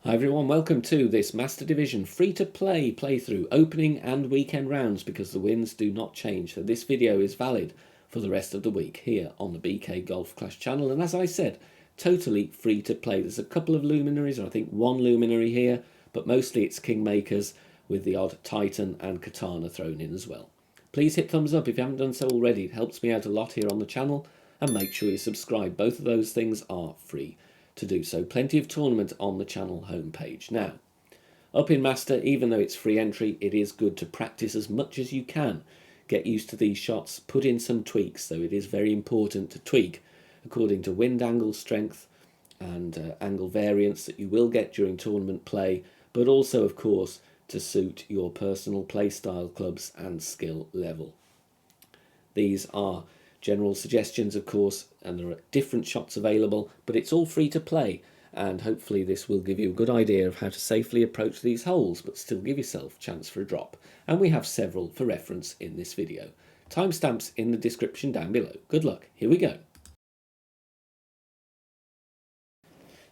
Hi everyone, welcome to this Master Division free-to-play playthrough, opening and weekend rounds, because the wins do not change. So this video is valid for the rest of the week here on the BK Golf Clash channel. And as I said, totally free to play. There's a couple of luminaries, or I think one luminary here, but mostly it's Kingmakers with the odd Titan and Katana thrown in as well. Please hit thumbs up if you haven't done so already. It helps me out a lot here on the channel. And make sure you subscribe. Both of those things are free to do so. Plenty of tournament on the channel homepage. Now, up in Master, even though it's free entry, it is good to practice as much as you can. Get used to these shots, put in some tweaks, so it is very important to tweak according to wind angle strength and angle variance that you will get during tournament play, but also, of course, to suit your personal play style, clubs and skill level. These are general suggestions, of course, and there are different shots available, but it's all free to play, and hopefully this will give you a good idea of how to safely approach these holes but still give yourself a chance for a drop. And we have several for reference in this video. Timestamps in the description down below. Good luck. Here we go.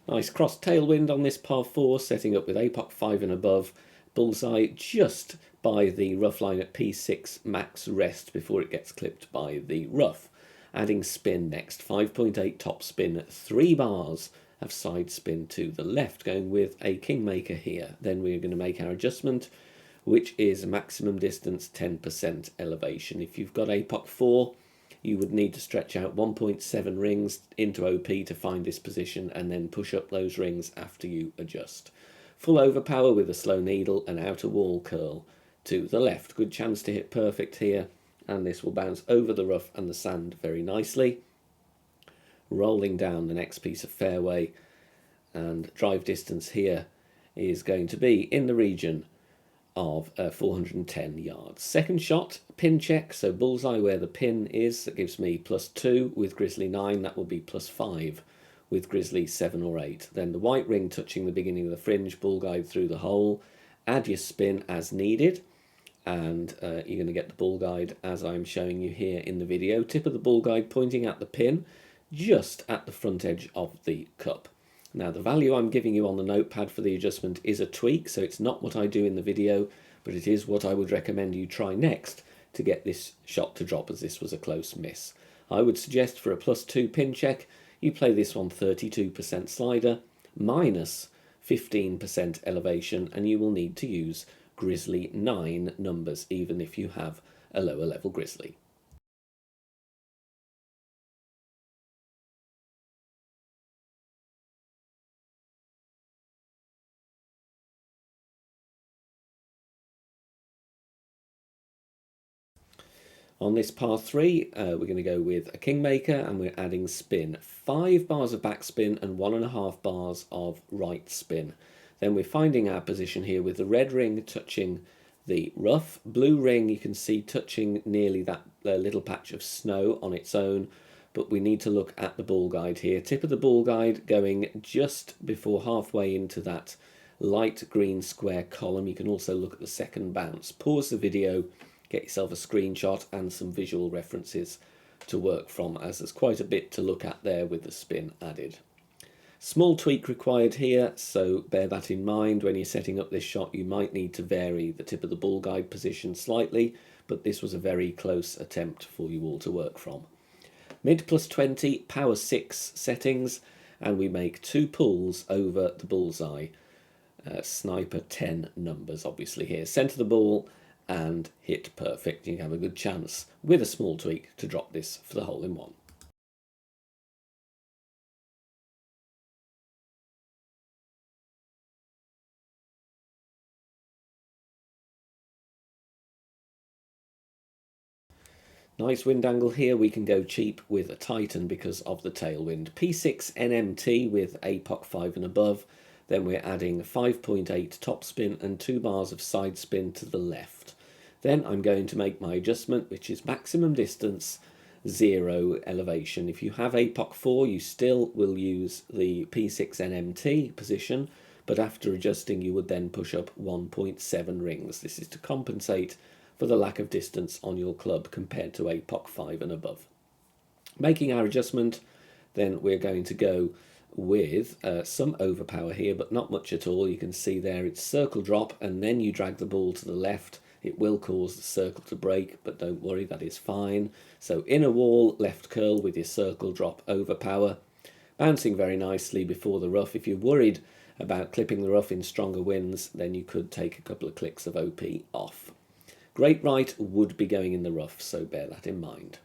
Nice cross tailwind on this par 4, setting up with APOC 5 and above. Bullseye just by the rough line at P6 max rest before it gets clipped by the rough. Adding spin next, 5.8 top spin, 3 bars of side spin to the left, going with a Kingmaker here. Then we're going to make our adjustment, which is maximum distance 10% elevation. If you've got APOC 4, you would need to stretch out 1.7 rings into OP to find this position and then push up those rings after you adjust. Full overpower with a slow needle and outer wall curl to the left. Good chance to hit perfect here, and this will bounce over the rough and the sand very nicely. Rolling down the next piece of fairway, and drive distance here is going to be in the region of 410 yards. Second shot, pin check, so bullseye where the pin is, that gives me +2 with Grizzly 9, that will be +5 with Grizzly 7 or 8. Then the white ring touching the beginning of the fringe, bull guide through the hole, add your spin as needed, and you're going to get the bull guide as I'm showing you here in the video. Tip of the bull guide pointing at the pin, just at the front edge of the cup. Now the value I'm giving you on the notepad for the adjustment is a tweak, so it's not what I do in the video, but it is what I would recommend you try next to get this shot to drop, as this was a close miss. I would suggest for a +2 pin check, you play this one 32% slider, minus 15% elevation, and you will need to use Grizzly 9 numbers, even if you have a lower level Grizzly. On this par 3, we're going to go with a Kingmaker, and we're adding spin. 5 bars of backspin and 1.5 bars of right spin. Then we're finding our position here with the red ring touching the rough. Blue ring you can see touching nearly that little patch of snow on its own, but we need to look at the ball guide here. Tip of the ball guide going just before halfway into that light green square column. You can also look at the second bounce. Pause the video, get yourself a screenshot and some visual references to work from, as there's quite a bit to look at there with the spin added. Small tweak required here, so bear that in mind. When you're setting up this shot, you might need to vary the tip of the ball guide position slightly, but this was a very close attempt for you all to work from. Mid +20, power 6 settings, and we make 2 pulls over the bullseye. Sniper 10 numbers obviously here. Centre the ball and hit perfect. You have a good chance with a small tweak to drop this for the hole in one. Nice wind angle here. We can go cheap with a Titan because of the tailwind. P6 NMT with APOC 5 and above. Then we're adding 5.8 top spin and 2 bars of side spin to the left. Then I'm going to make my adjustment, which is maximum distance, 0 elevation. If you have APOC 4, you still will use the P6 NMT position, but after adjusting you would then push up 1.7 rings. This is to compensate for the lack of distance on your club compared to APOC 5 and above. Making our adjustment, then we're going to go with some overpower here, but not much at all. You can see there it's circle drop, and then you drag the ball to the left. It will cause the circle to break, but don't worry, that is fine. So inner wall, left curl with your circle drop overpower. Bouncing very nicely before the rough. If you're worried about clipping the rough in stronger winds, then you could take a couple of clicks of OP off. Great right would be going in the rough, so bear that in mind.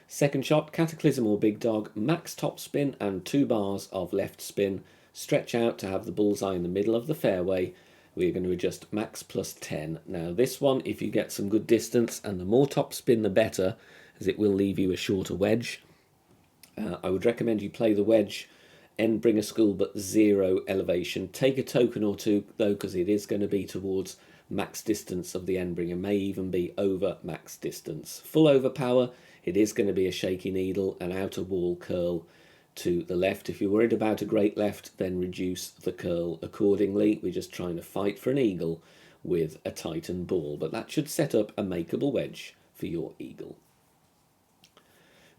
Second shot, Cataclysm or Big Dog, max top spin and 2 bars of left spin. Stretch out to have the bullseye in the middle of the fairway. We're going to adjust max plus 10. Now this one, if you get some good distance, and the more top spin the better, as it will leave you a shorter wedge. I would recommend you play the wedge end bringer school but 0 elevation. Take a token or two though, because it is going to be towards max distance of the end bringer, may even be over max distance. Full overpower, it is going to be a shaky needle, an outer wall curl to the left. If you're worried about a great left, then reduce the curl accordingly. We're just trying to fight for an eagle with a Titan ball, but that should set up a makeable wedge for your eagle.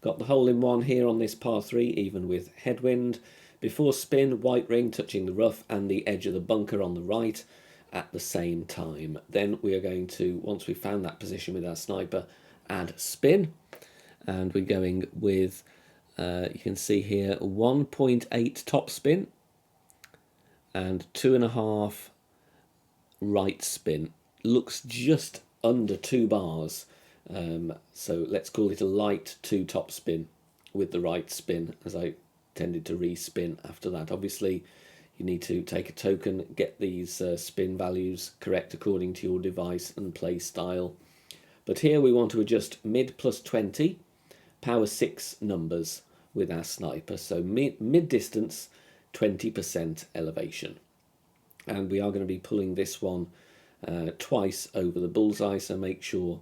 Got the hole in one here on this par 3, even with headwind. Before spin, white ring touching the rough and the edge of the bunker on the right at the same time. Then we are going to, once we've found that position with our sniper, add spin. And we're going with, you can see here, 1.8 top spin and 2.5 right spin. Looks just under 2 bars. So let's call it a light 2 top spin with the right spin, as I tended to re-spin after that. Obviously, you need to take a token, get these spin values correct according to your device and play style. But here we want to adjust mid plus 20, power 6 numbers with our sniper. So mid distance, 20% elevation. And we are going to be pulling this one twice over the bullseye, so make sure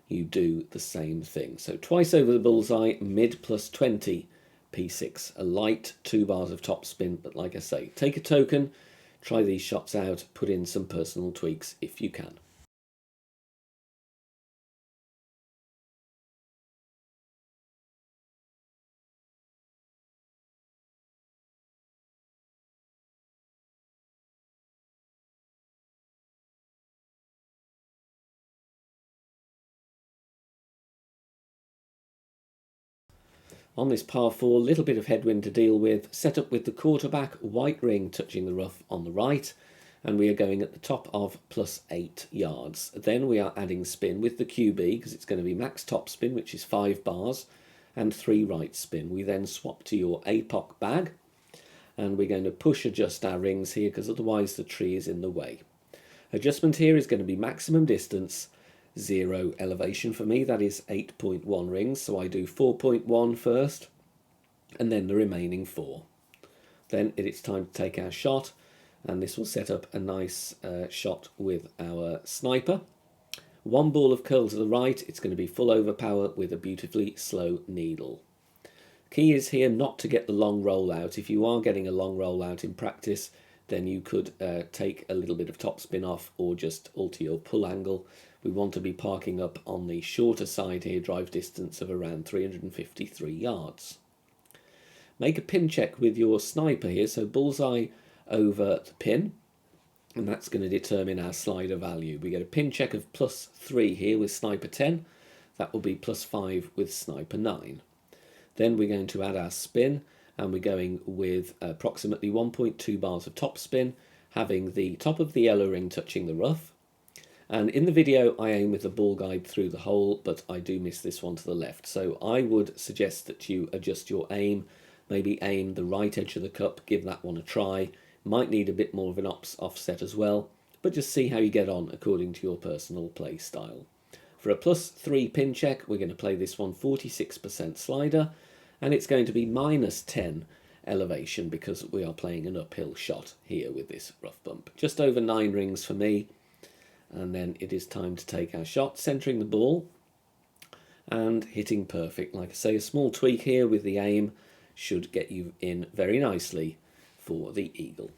you do the same thing. So twice over the bullseye, mid plus 20 P6, a light 2 bars of top spin. But like I say, take a token, try these shots out, put in some personal tweaks if you can. On this par 4, little bit of headwind to deal with, set up with the quarterback, white ring touching the rough on the right, and we are going at the top of plus 8 yards. Then we are adding spin with the QB, because it's going to be max top spin, which is 5 bars, and 3 right spin. We then swap to your APOC bag, and we're going to push adjust our rings here, because otherwise the tree is in the way. Adjustment here is going to be maximum distance, 0 elevation for me. That is 8.1 rings, so I do 4.1 first and then the remaining 4. Then it is time to take our shot, and this will set up a nice shot with our sniper. 1 ball of curl to the right. It's going to be full overpower with a beautifully slow needle. Key is here not to get the long roll out. If you are getting a long roll out in practice, then you could take a little bit of top spin off or just alter your pull angle. We want to be parking up on the shorter side here, drive distance of around 353 yards. Make a pin check with your sniper here, so bullseye over the pin, and that's going to determine our slider value. We get a pin check of plus 3 here with sniper 10, that will be plus 5 with sniper 9. Then we're going to add our spin, and we're going with approximately 1.2 bars of top spin, having the top of the yellow ring touching the rough. And in the video I aim with the ball guide through the hole, but I do miss this one to the left. So I would suggest that you adjust your aim, maybe aim the right edge of the cup, give that one a try. Might need a bit more of an offset as well, but just see how you get on according to your personal play style. For a plus 3 pin check, we're going to play this one 46% slider, and it's going to be minus 10 elevation because we are playing an uphill shot here with this rough bump. Just over 9 rings for me. And then it is time to take our shot, centering the ball and hitting perfect. Like I say, a small tweak here with the aim should get you in very nicely for the eagle.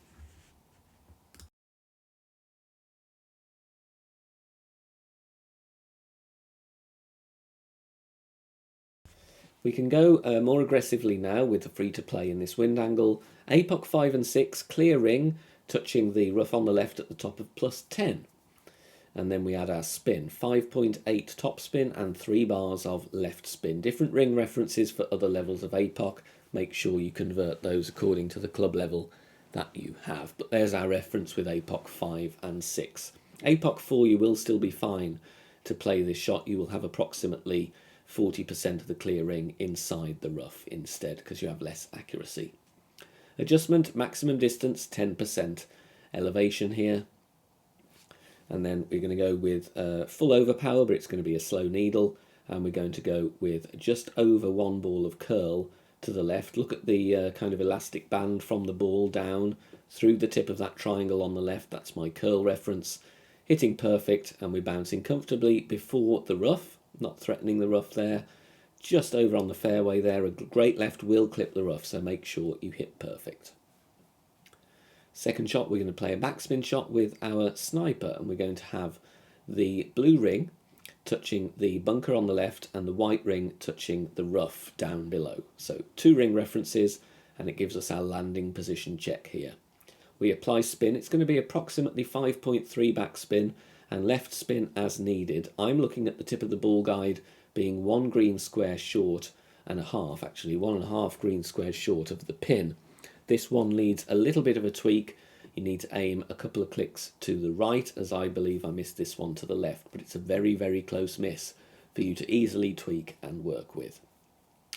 We can go more aggressively now with the free to play in this wind angle. APOC 5 and 6, clear ring, touching the rough on the left at the top of +10. And then we add our spin, 5.8 top spin and 3 bars of left spin. Different ring references for other levels of APOC. Make sure you convert those according to the club level that you have. But there's our reference with APOC 5 and 6. APOC 4, you will still be fine to play this shot. You will have approximately 40% of the clear ring inside the rough instead because you have less accuracy. Adjustment, maximum distance 10%. Elevation here. And then we're going to go with full overpower, but it's going to be a slow needle. And we're going to go with just over 1 ball of curl to the left. Look at the kind of elastic band from the ball down through the tip of that triangle on the left. That's my curl reference. Hitting perfect, and we're bouncing comfortably before the rough, not threatening the rough there. Just over on the fairway there. A great left will clip the rough, so make sure you hit perfect. Second shot, we're going to play a backspin shot with our sniper, and we're going to have the blue ring touching the bunker on the left and the white ring touching the rough down below. So 2 ring references, and it gives us our landing position check here. We apply spin. It's going to be approximately 5.3 backspin and left spin as needed. I'm looking at the tip of the ball guide being 1 green square short and a half, actually 1.5 green squares short of the pin. This one needs a little bit of a tweak. You need to aim a couple of clicks to the right, as I believe I missed this one to the left, but it's a very, very close miss for you to easily tweak and work with.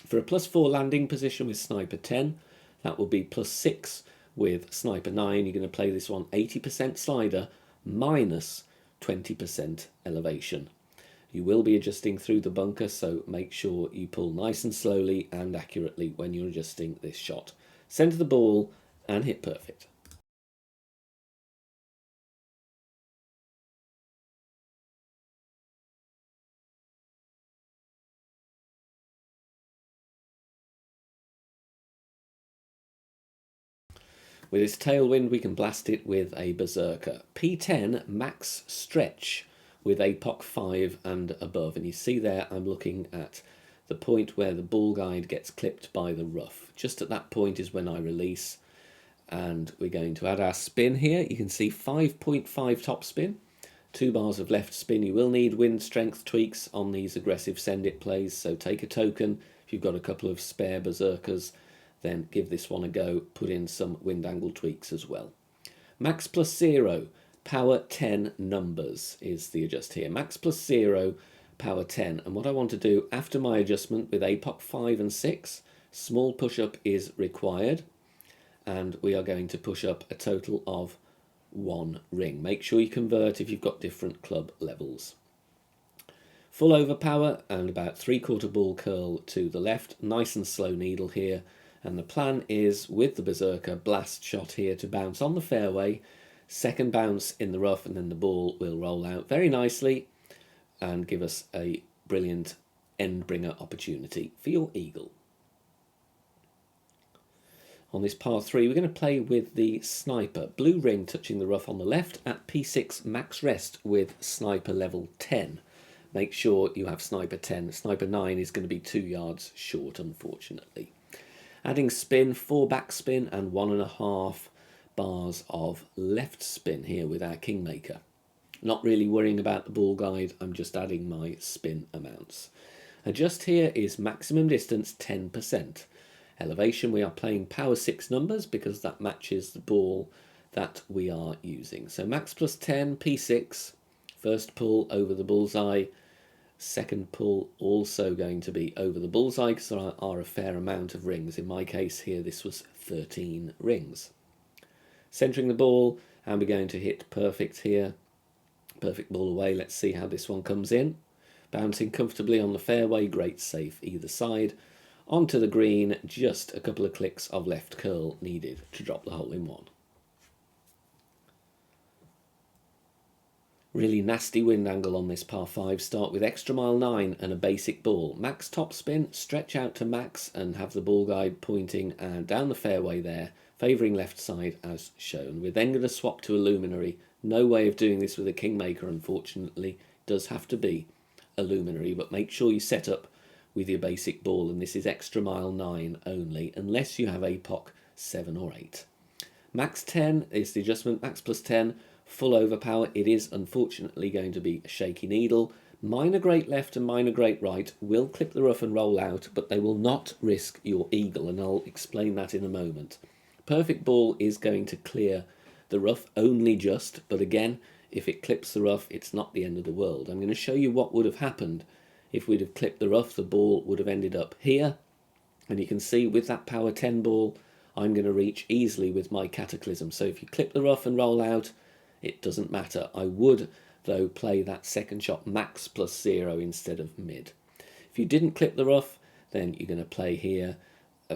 For a +4 landing position with sniper 10, that will be +6 with sniper 9. You're going to play this one 80% slider minus 20% elevation. You will be adjusting through the bunker, so make sure you pull nice and slowly and accurately when you're adjusting this shot. Centre the ball and hit perfect. With this tailwind, we can blast it with a berserker. P10 max stretch with APOC 5 and above. And you see there, I'm looking at the point where the ball guide gets clipped by the rough. Just at that point is when I release. And we're going to add our spin here. You can see 5.5 top spin, 2 bars of left spin. You will need wind strength tweaks on these aggressive send it plays. So take a token. If you've got a couple of spare berserkers, then give this one a go. Put in some wind angle tweaks as well. Max +0, power 10 numbers is the adjust here. Max +0, power 10. And what I want to do after my adjustment with APOC 5 and 6, small push-up is required. And we are going to push up a total of 1 ring. Make sure you convert if you've got different club levels. Full overpower and about 3/4 ball curl to the left. Nice and slow needle here. And the plan is, with the berserker, blast shot here to bounce on the fairway, second bounce in the rough, and then the ball will roll out very nicely and give us a brilliant end bringer opportunity for your eagle. On this par 3, we're going to play with the sniper. Blue ring touching the rough on the left at P6 max rest with sniper level 10. Make sure you have sniper 10. Sniper 9 is going to be 2 yards short, unfortunately. Adding spin, 4 backspin and 1.5 bars of left spin here with our Kingmaker. Not really worrying about the ball guide, I'm just adding my spin amounts. Adjust here is maximum distance 10%. Elevation, we are playing power 6 numbers because that matches the ball that we are using. So max +10, P6, first pull over the bullseye. Second pull also going to be over the bullseye because there are a fair amount of rings. In my case here, this was 13 rings. Centering the ball, and we're going to hit perfect here. Perfect ball away. Let's see how this one comes in. Bouncing comfortably on the fairway, great safe either side. Onto the green, just a couple of clicks of left curl needed to drop the hole in one. Really nasty wind angle on this par 5. Start with extra mile 9 and a basic ball. Max top spin, stretch out to max and have the ball guide pointing down the fairway there, favouring left side as shown. We're then going to swap to a luminary. No way of doing this with a Kingmaker, unfortunately. Does have to be a luminary, but make sure you set up with your basic ball, and this is extra mile 9 only, unless you have APOC 7 or 8. Max 10 is the adjustment, max plus 10, full overpower. It is unfortunately going to be a shaky needle. Minor great left and minor great right will clip the rough and roll out, but they will not risk your eagle, and I'll explain that in a moment. Perfect ball is going to clear the rough only just, but again, if it clips the rough, it's not the end of the world. I'm going to show you what would have happened if we'd have clipped the rough. The ball would have ended up here, and you can see with that power 10 ball, I'm going to reach easily with my Cataclysm. So if you clip the rough and roll out, it doesn't matter. I would, though, play that second shot max plus 0 instead of mid. If you didn't clip the rough, then you're going to play here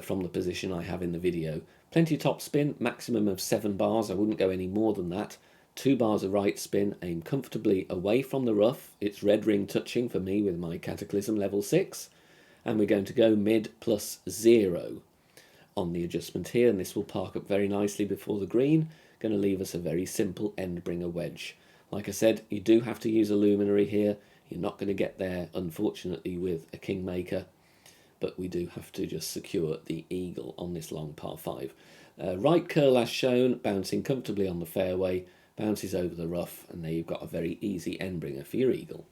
from the position I have in the video. Plenty of top spin, maximum of 7 bars. I wouldn't go any more than that. 2 bars of right spin, aim comfortably away from the rough. It's red ring touching for me with my Cataclysm level 6. And we're going to go mid plus 0 on the adjustment here, and this will park up very nicely before the green. Going to leave us a very simple end bringer wedge. Like I said, you do have to use a luminary here. You're not going to get there, unfortunately, with a kingmaker, but we do have to just secure the eagle on this long par 5. Right curl as shown, bouncing comfortably on the fairway, bounces over the rough, and there you've got a very easy end bringer for your eagle.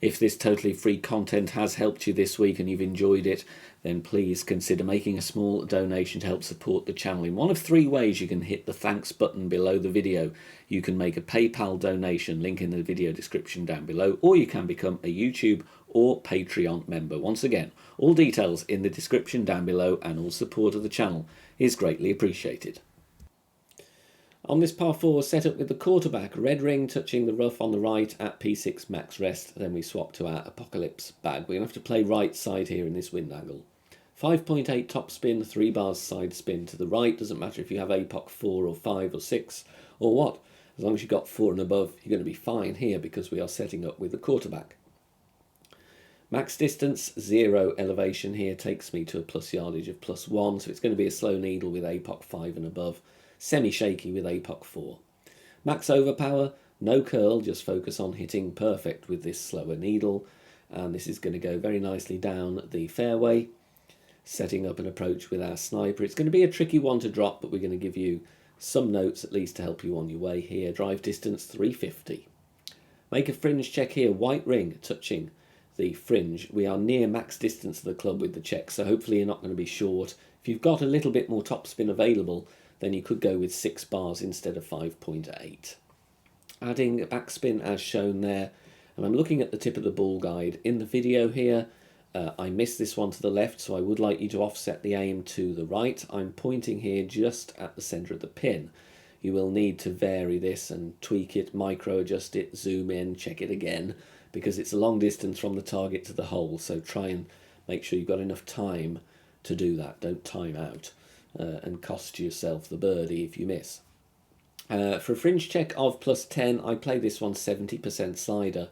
If this totally free content has helped you this week and you've enjoyed it, then please consider making a small donation to help support the channel. In one of 3 ways, you can hit the thanks button below the video. You can make a PayPal donation, link in the video description down below, or you can become a YouTube or Patreon member. Once again, all details in the description down below, and all support of the channel is greatly appreciated. On this par 4, set up with the quarterback, red ring touching the rough on the right at P6 max rest. Then we swap to our Apocalypse bag. We're going to have to play right side here in this wind angle. 5.8 top spin, 3 bars side spin to the right. Doesn't matter if you have APOC 4 or 5 or 6 or what. As long as you've got 4 and above, you're going to be fine here because we are setting up with the quarterback. Max distance, 0 elevation here takes me to a plus yardage of +1. So it's going to be a slow needle with APOC 5 and above. Semi-shaky with APOC 4. Max overpower, no curl, just focus on hitting perfect with this slower needle. And this is going to go very nicely down the fairway, setting up an approach with our sniper. It's going to be a tricky one to drop, but we're going to give you some notes at least to help you on your way here. Drive distance, 350. Make a fringe check here, white ring touching the fringe. We are near max distance of the club with the check, so hopefully you're not going to be short. If you've got a little bit more topspin available, then you could go with 6 bars instead of 5.8. Adding a backspin as shown there, and I'm looking at the tip of the ball guide. In the video here, I missed this one to the left, so I would like you to offset the aim to the right. I'm pointing here just at the centre of the pin. You will need to vary this and tweak it, micro adjust it, zoom in, check it again, because it's a long distance from the target to the hole, so try and make sure you've got enough time to do that. Don't time out and cost yourself the birdie if you miss. For a fringe check of +10, I play this one 70% slider,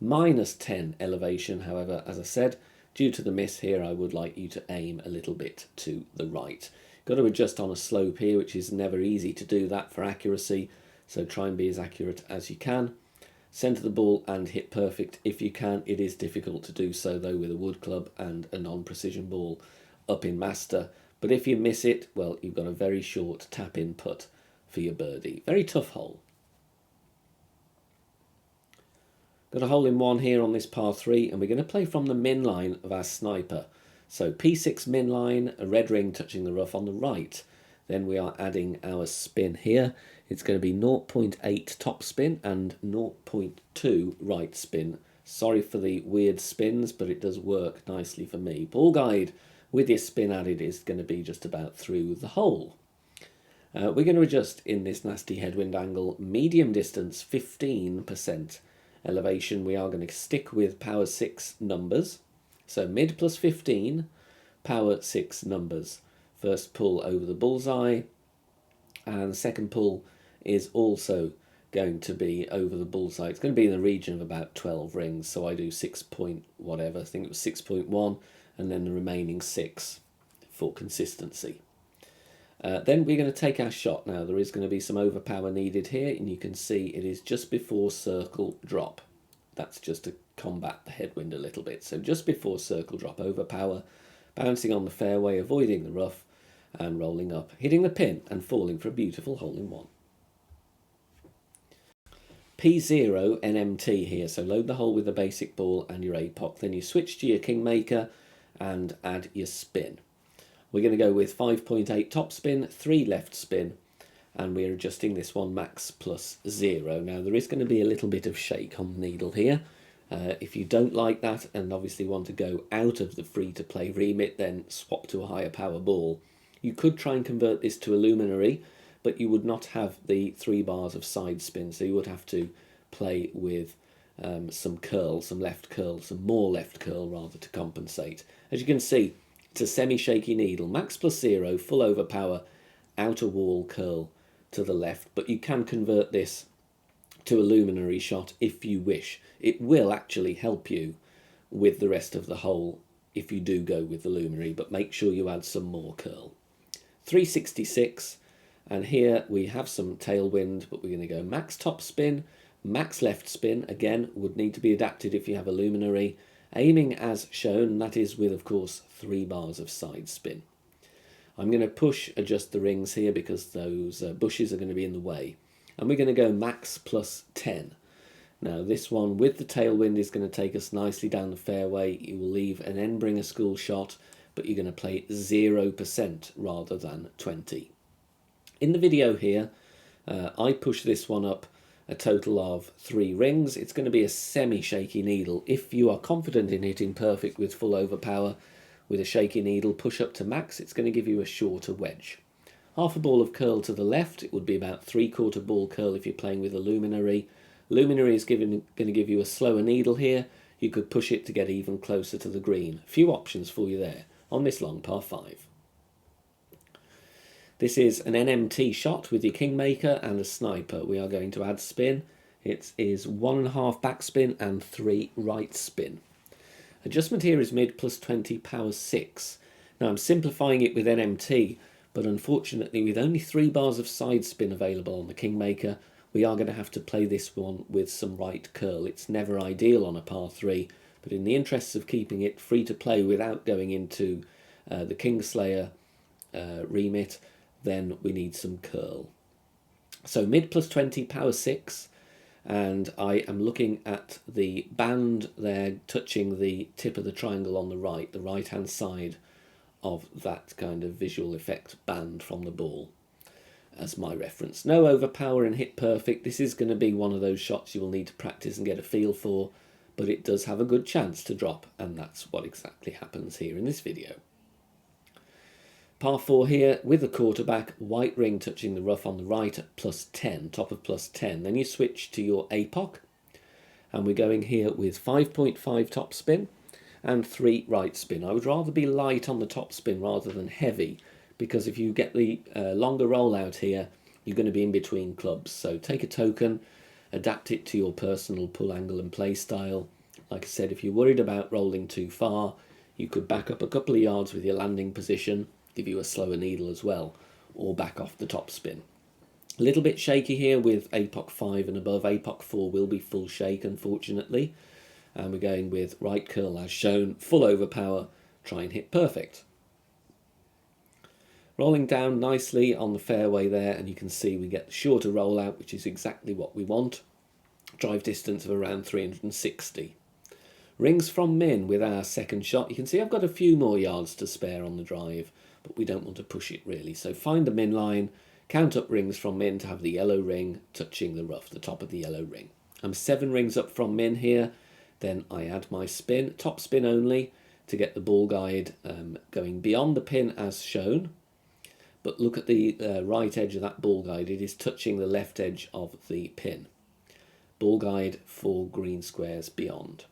-10 elevation. However, as I said, due to the miss here, I would like you to aim a little bit to the right. Got to adjust on a slope here, which is never easy to do that for accuracy, so try and be as accurate as you can. Centre the ball and hit perfect if you can. It is difficult to do so though with a wood club and a non-precision ball up in master. But if you miss it, well, you've got a very short tap-in putt for your birdie. Very tough hole. Got a hole in one here on this par 3, and we're going to play from the min line of our sniper. So P6 min line, a red ring touching the rough on the right. Then we are adding our spin here. It's going to be 0.8 top spin and 0.2 right spin. Sorry for the weird spins, but it does work nicely for me. Ball guide with your spin added is going to be just about through the hole. We're going to adjust in this nasty headwind angle, medium distance, 15% elevation. We are going to stick with power 6 numbers. So mid plus 15, power 6 numbers. First pull over the bullseye, and the second pull is also going to be over the bullseye. It's going to be in the region of about 12 rings, so I do 6 point whatever, I think it was 6.1, and then the remaining 6 for consistency. Then we're going to take our shot now. There is going to be some overpower needed here, and you can see it is just before circle drop. That's just to combat the headwind a little bit. So just before circle drop, overpower, bouncing on the fairway, avoiding the rough, and rolling up, hitting the pin and falling for a beautiful hole-in-one. P0 NMT here, so load the hole with the basic ball and your APOC, then you switch to your Kingmaker and add your spin. We're going to go with 5.8 top spin, 3 left spin, and we're adjusting this one max plus 0. Now there is going to be a little bit of shake on the needle here. If you don't like that and obviously want to go out of the free-to-play remit, then swap to a higher power ball. You could try and convert this to a luminary, but you would not have the 3 bars of side spin, so you would have to play with some curl, some left curl, some more left curl rather to compensate. As you can see, it's a semi-shaky needle, max plus 0, full overpower, outer wall curl to the left, but you can convert this to a luminary shot if you wish. It will actually help you with the rest of the hole if you do go with the luminary, but make sure you add some more curl. 366, and here we have some tailwind, but we're going to go max top spin, max left spin, again would need to be adapted if you have a luminary, aiming as shown, that is with of course 3 bars of side spin. I'm going to adjust the rings here because those bushes are going to be in the way, and we're going to go max plus 10. Now this one with the tailwind is going to take us nicely down the fairway. You will leave an end bringer school shot, but you're going to play 0% rather than 20. In the video here, I push this one up a total of 3 rings. It's going to be a semi-shaky needle. If you are confident in hitting perfect with full overpower with a shaky needle, push up to max. It's going to give you a shorter wedge. Half a ball of curl to the left. It would be about 3/4 ball curl if you're playing with a luminary. Luminary is going to give you a slower needle here. You could push it to get even closer to the green. A few options for you there on this long par 5. This is an NMT shot with your Kingmaker and a sniper. We are going to add spin. It is 1.5 backspin and 3 right spin. Adjustment here is mid plus 20 power 6. Now I'm simplifying it with NMT, but unfortunately with only 3 bars of side spin available on the Kingmaker, we are going to have to play this one with some right curl. It's never ideal on a par 3, but in the interests of keeping it free to play without going into the Kingslayer remit, then we need some curl. So mid plus 20 power 6, and I am looking at the band there touching the tip of the triangle on the right hand side of that kind of visual effect band from the ball as my reference. No overpower and hit perfect. This is going to be one of those shots you will need to practice and get a feel for, but it does have a good chance to drop, and that's what exactly happens here in this video. Par 4 here with the quarterback, white ring touching the rough on the right at plus 10, top of plus 10. Then you switch to your APOC, and we're going here with 5.5 top spin and 3 right spin. I would rather be light on the top spin rather than heavy, because if you get the longer rollout here, you're going to be in between clubs. So take a token, adapt it to your personal pull angle and play style. Like I said, if you're worried about rolling too far, you could back up a couple of yards with your landing position, give you a slower needle as well, or back off the top spin. A little bit shaky here with APOC 5 and above. APOC 4 will be full shake, unfortunately. And we're going with right curl as shown, full overpower, try and hit perfect. Rolling down nicely on the fairway there, and you can see we get the shorter rollout, which is exactly what we want. Drive distance of around 360. Rings from min with our second shot. You can see I've got a few more yards to spare on the drive, but we don't want to push it really. So find the min line, count up rings from min to have the yellow ring touching the rough, the top of the yellow ring. I'm 7 rings up from min here. Then I add my spin, top spin only, to get the ball guide going beyond the pin as shown. But look at the right edge of that ball guide. It is touching the left edge of the pin. Ball guide 4 green squares beyond.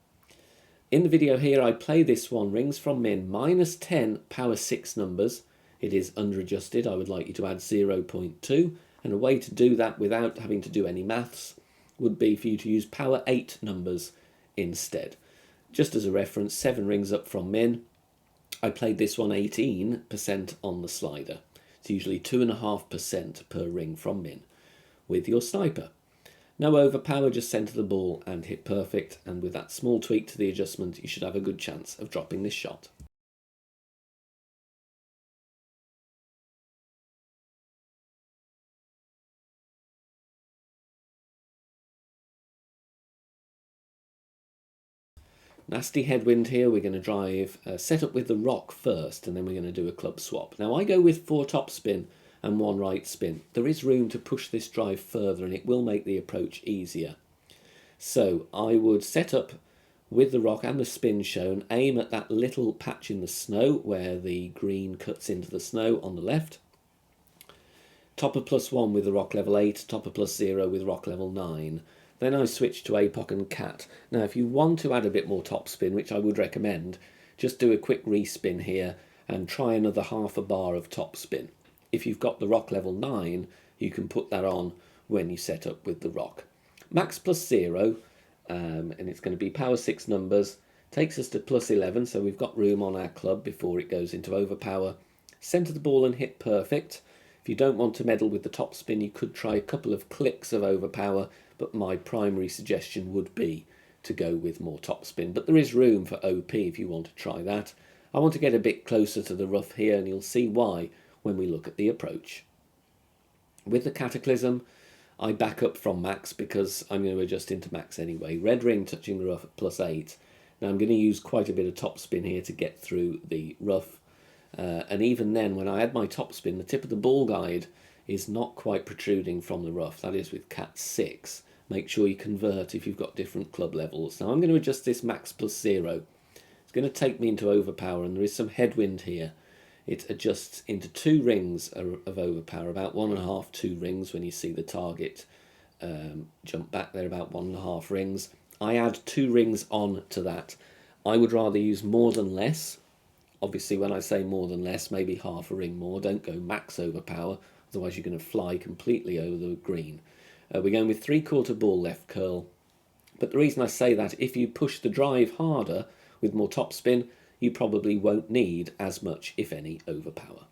In the video here, I play this one, rings from min, minus 10 power 6 numbers. It is under adjusted. I would like you to add 0.2. And a way to do that without having to do any maths would be for you to use power 8 numbers instead. Just as a reference, 7 rings up from min. I played this one 18% on the slider. It's usually 2.5% per ring from min with your sniper. No overpower, just centre the ball and hit perfect, and with that small tweak to the adjustment you should have a good chance of dropping this shot. Nasty headwind here. We're going to drive, set up with the rock first, and then we're going to do a club swap. Now I go with 4 top spin and 1 right spin. There is room to push this drive further and it will make the approach easier. So I would set up with the rock and the spin shown, aim at that little patch in the snow where the green cuts into the snow on the left. Topper +1 with the rock level 8, topper +0 with rock level 9. Then I switch to APOC and cat. Now if you want to add a bit more top spin, which I would recommend, just do a quick respin here and try another half a bar of top spin. If you've got the rock level 9, you can put that on when you set up with the rock. Max +0, and it's going to be power 6 numbers, takes us to +11, so we've got room on our club before it goes into overpower. Centre the ball and hit perfect. If you don't want to meddle with the top spin, you could try a couple of clicks of overpower, but my primary suggestion would be to go with more top spin. But there is room for OP if you want to try that. I want to get a bit closer to the rough here, and you'll see why when we look at the approach. With the Cataclysm, I back up from max because I'm going to adjust into max anyway. Red ring touching the rough at +8. Now I'm going to use quite a bit of top spin here to get through the rough. And even then, when I add my top spin, the tip of the ball guide is not quite protruding from the rough. That is with cat 6. Make sure you convert if you've got different club levels. Now I'm going to adjust this max +0. It's going to take me into overpower, and there is some headwind here. It adjusts into 2 rings of overpower, about 1.5, 2 rings when you see the target jump back there, about 1.5 rings. I add 2 rings on to that. I would rather use more than less. Obviously, when I say more than less, maybe half a ring more. Don't go max overpower, otherwise you're going to fly completely over the green. We're going with 3/4 ball left curl. But the reason I say that, if you push the drive harder with more top spin, you probably won't need as much, if any, overpower.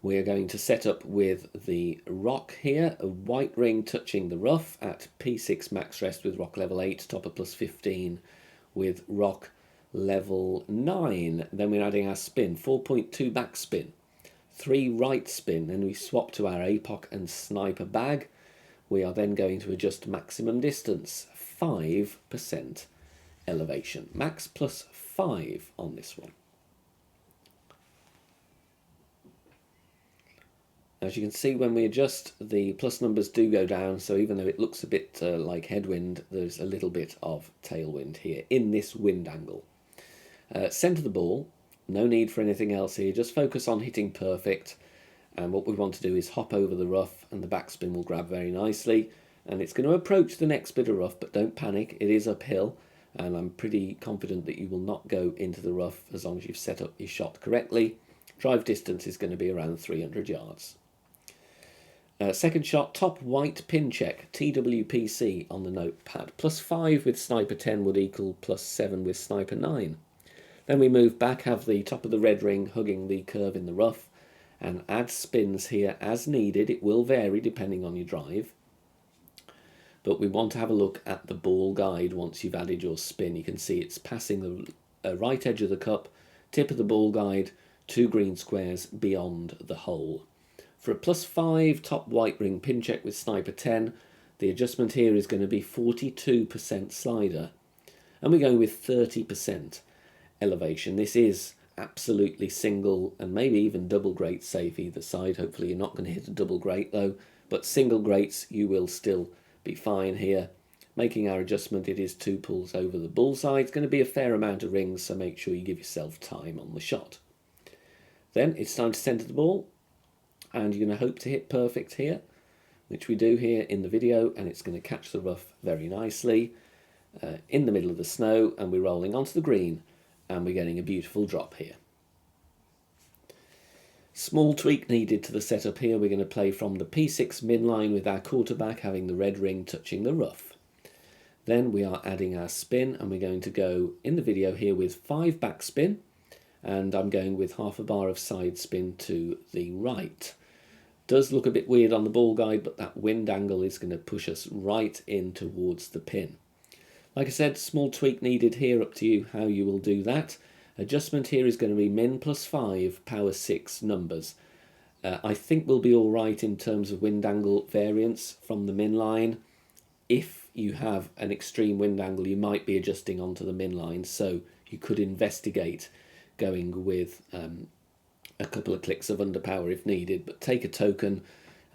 We're going to set up with the rock here, a white ring touching the rough at P6 max rest with rock level 8, topper +15 with rock level 9. Then we're adding our spin, 4.2 back spin, 3 right spin, and we swap to our APOC and sniper bag. We are then going to adjust maximum distance, 5% elevation. Max +5 on this one. As you can see, when we adjust, the plus numbers do go down, so even though it looks a bit like headwind, there's a little bit of tailwind here in this wind angle. Centre the ball, no need for anything else here, just focus on hitting perfect, and what we want to do is hop over the rough and the backspin will grab very nicely, and it's going to approach the next bit of rough, but don't panic, it is uphill, and I'm pretty confident that you will not go into the rough as long as you've set up your shot correctly. Drive distance is going to be around 300 yards. Second shot, top white pin check, TWPC on the notepad. +5 with sniper 10 would equal +7 with sniper 9. Then we move back, have the top of the red ring hugging the curve in the rough, and add spins here as needed. It will vary depending on your drive. But we want to have a look at the ball guide once you've added your spin. You can see it's passing the right edge of the cup, tip of the ball guide, 2 green squares beyond the hole. For a +5 top white ring pin check with sniper 10, the adjustment here is going to be 42% slider, and we're going with 30% elevation. This is absolutely single and maybe even double grate safe either side. Hopefully you're not going to hit a double grate though, but single grates you will still be fine here. Making our adjustment, it is 2 pulls over the bullseye. It's going to be a fair amount of rings, so make sure you give yourself time on the shot. Then it's time to centre the ball, and you're going to hope to hit perfect here, which we do here in the video, and it's going to catch the rough very nicely in the middle of the snow, and we're rolling onto the green, and we're getting a beautiful drop here. Small tweak needed to the setup here. We're going to play from the P6 min line with our quarterback having the red ring touching the rough. Then we are adding our spin, and we're going to go in the video here with 5 back spin, and I'm going with half a bar of side spin to the right. Does look a bit weird on the ball guide, but that wind angle is going to push us right in towards the pin. Like I said, small tweak needed here, up to you how you will do that. Adjustment here is going to be min +5, power 6 numbers. I think we'll be all right in terms of wind angle variance from the min line. If you have an extreme wind angle, you might be adjusting onto the min line, so you could investigate going with a couple of clicks of underpower if needed, but take a token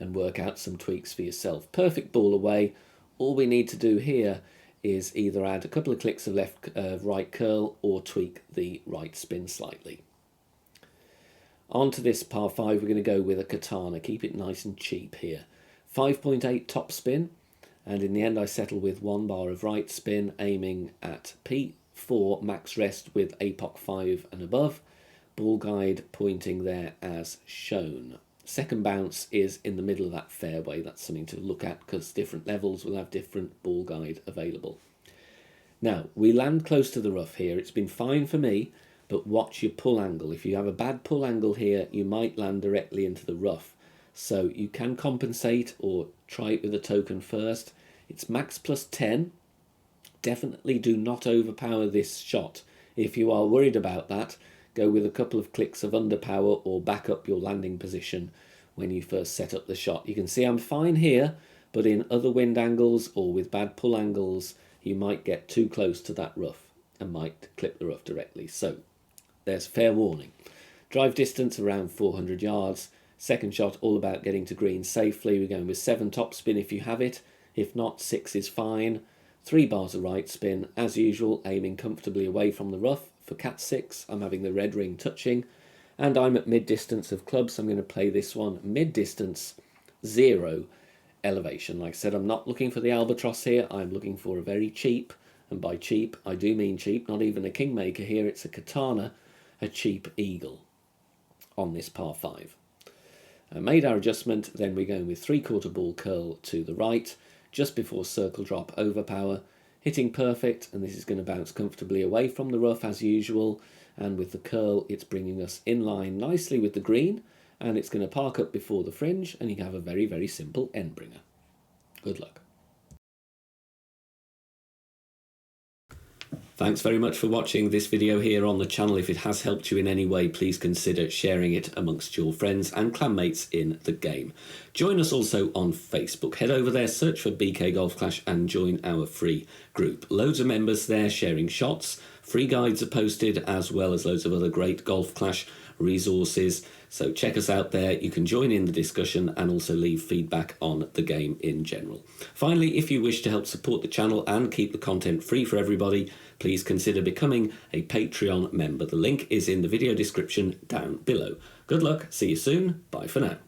and work out some tweaks for yourself. Perfect ball away. All we need to do here is either add a couple of clicks of right curl or tweak the right spin slightly. Onto this par 5, we're going to go with a katana. Keep it nice and cheap here. 5.8 top spin, and in the end I settle with 1 bar of right spin, aiming at P4 max rest with APOC 5 and above. Ball guide pointing there as shown. Second bounce is in the middle of that fairway. That's something to look at because different levels will have different ball guide available. Now, we land close to the rough here. It's been fine for me, but watch your pull angle. If you have a bad pull angle here, you might land directly into the rough. So you can compensate or try it with a token first. It's max +10. Definitely do not overpower this shot. If you are worried about that, go with a couple of clicks of underpower or back up your landing position when you first set up the shot. You can see I'm fine here, but in other wind angles or with bad pull angles, you might get too close to that rough and might clip the rough directly. So there's fair warning. Drive distance around 400 yards. Second shot all about getting to green safely. We're going with 7 top spin if you have it. If not, 6 is fine. 3 bars of right spin, as usual, aiming comfortably away from the rough. For cat 6, I'm having the red ring touching, and I'm at mid-distance of clubs. I'm going to play this one mid-distance, 0 elevation. Like I said, I'm not looking for the albatross here. I'm looking for a very cheap, and by cheap, I do mean cheap, not even a kingmaker here. It's a katana, a cheap eagle on this par 5. I made our adjustment, then we're going with 3/4 ball curl to the right, just before circle drop overpower. Hitting perfect, and this is going to bounce comfortably away from the rough as usual, and with the curl it's bringing us in line nicely with the green, and it's going to park up before the fringe, and you can have a very, very simple end bringer. Good luck. Thanks very much for watching this video here on the channel. If it has helped you in any way, please consider sharing it amongst your friends and clanmates in the game. Join us also on Facebook. Head over there, search for BK Golf Clash and join our free group. Loads of members there sharing shots. Free guides are posted, as well as loads of other great Golf Clash resources. So check us out there. You can join in the discussion and also leave feedback on the game in general. Finally, if you wish to help support the channel and keep the content free for everybody, please consider becoming a Patreon member. The link is in the video description down below. Good luck, see you soon, bye for now.